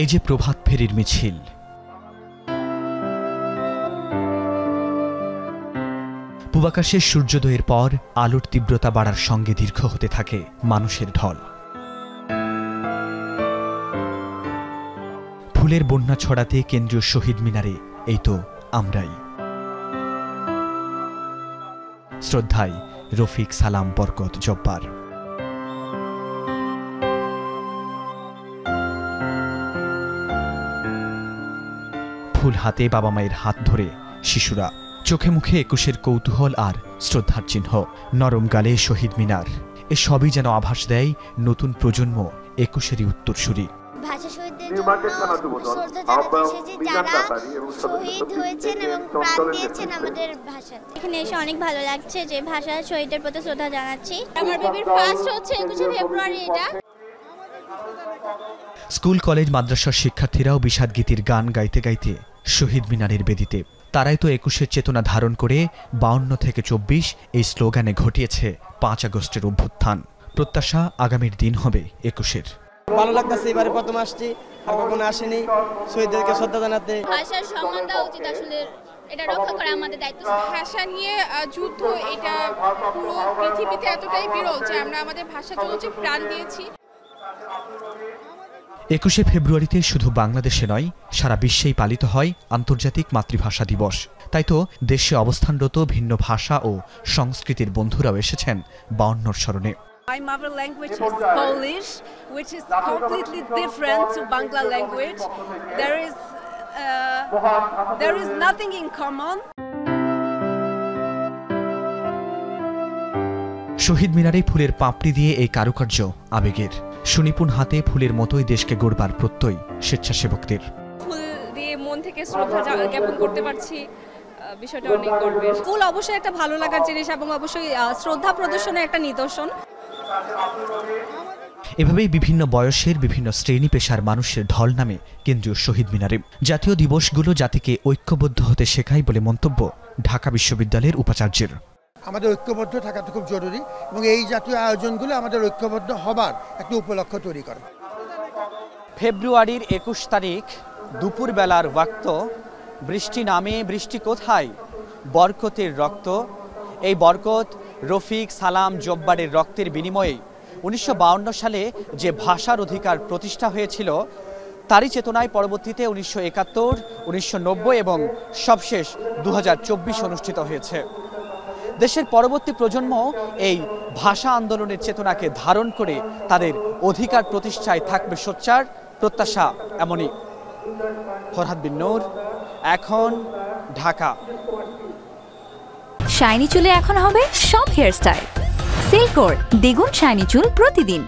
এই যে প্রভাত ফেরির মিছিল, পূবাকাশে সূর্যোদয়ের পর আলোর তীব্রতা বাড়ার সঙ্গে দীর্ঘ হতে থাকে মানুষের ঢল। ফুলের বন্যা ছড়াতে কেন্দ্রীয় শহীদ মিনারে এই তো আমরাই। শ্রদ্ধায় রফিক, সালাম, বরকত, জব্বার। ফুল হাতে বাবা মায়ের হাত ধরে শিশুরা, চোখে মুখে একুশের কৌতূহল আর শ্রদ্ধার চিহ্ন, নরম গালে শহীদ মিনার, এ সবই যেন আভাস দেয় নতুন প্রজন্ম একুশেরই উত্তরসূরি। ভাষা শহীদদের জন্য শ্রদ্ধা জানাতে এসেছি, যারা শহীদ হয়েছেন এবং প্রাণ দিয়েছেন আমাদের ভাষাতে। এখানে এসে অনেক ভালো লাগছে যে ভাষা শহীদদের প্রতি শ্রদ্ধা জানাচ্ছি। আমার বেবির ফার্স্ট হচ্ছে 21শে ফেব্রুয়ারি। এটা স্কুল, কলেজ, মাদ্রাসার শিক্ষার্থীরাও বিষাদ গীতির গান গাইতে গাইতে শহীদ মিনারের বেদিতে। তারাই তো একুশের চেতনা ধারণ করে 52 থেকে 24 এই স্লোগানে ঘটিয়েছে 5 আগস্টের অভ্যুত্থান। প্রত্যাশা আগামীর দিন হবে একুশের। ভালো লাগতেছে, এবারে প্রথম আসছি, আর কখনো আসেনি। শহীদদেরকে শ্রদ্ধা জানাতে। ভাষার সম্মান দেওয়া উচিত, আসলে এটা রক্ষা করা আমাদের দায়িত্ব। ভাষা নিয়ে যুদ্ধ, এটা পুরো পৃথিবীতে এতটাই বিরল যে আমরা আমাদের ভাষার জন্য যে প্রাণ দিয়েছি। 21শে ফেব্রুয়ারিতে শুধু বাংলাদেশে নয়, সারা বিশ্বেই পালিত হয় আন্তর্জাতিক মাতৃভাষা দিবস। তাই তো দেশে অবস্থানরত ভিন্ন ভাষা ও সংস্কৃতির বন্ধুরাও এসেছেন 52 স্মরণে। My mother language is Polish, which is completely different to Bangla language. There is nothing in common. শহীদ মিনারে ফুলের পাপড়ি দিয়ে এই কারুকার্য আবেগের, সুনিপুণ হাতে ফুলের মতোই দেশকে গড়বার প্রত্যয় স্বেচ্ছাসেবকদের। ফুল দিয়ে মন থেকে শ্রদ্ধা জ্ঞাপন করতে পারছি, বিষয়টা অনেক গর্বের। ফুল অবশ্যই একটা ভালো লাগার জিনিস এবং অবশ্যই শ্রদ্ধা প্রদর্শনের একটা নিদর্শন। এভাবেই বিভিন্ন বয়সের, বিভিন্ন শ্রেণী পেশার মানুষের ঢল নামে কেন্দ্রীয় শহীদ মিনারে। জাতীয় দিবসগুলো জাতিকে ঐক্যবদ্ধ হতে শেখায় বলে মন্তব্য ঢাকা বিশ্ববিদ্যালয়ের উপাচার্যের। আমাদের ঐক্যবদ্ধ থাকাটা খুব জরুরি এবং এই জাতীয় আয়োজনগুলো আমাদের ঐক্যবদ্ধ হবার একটা উপলক্ষ তৈরি করে। ফেব্রুয়ারির 21 তারিখ দুপুরবেলার ওয়াক্ত, বৃষ্টি নামে, বৃষ্টি কোথায়? বরকতের রক্ত। এই বরকত, রফিক, সালাম, জব্বারের রক্তের বিনিময়ে 1952 সালে যে ভাষার অধিকার প্রতিষ্ঠা হয়েছিল, তারই চেতনায় পরবর্তীতে 1971, 1990 এবং সবশেষ 2024 অনুষ্ঠিত হয়েছে। দেশের পরবর্তী প্রজন্ম এই ভাষা আন্দোলনের চেতনাকে ধারণ করে তাদের অধিকার প্রতিষ্ঠায় থাকবে সোচ্চার। প্রত্যাশা এমনই। ফরহাদ বিন নূর, এখন, ঢাকা। শাইনি চুলে এখন হবে সব হেয়ারস্টাইল। সিল্কোর দ্বিগুণ শাইনি চুল প্রতিদিন।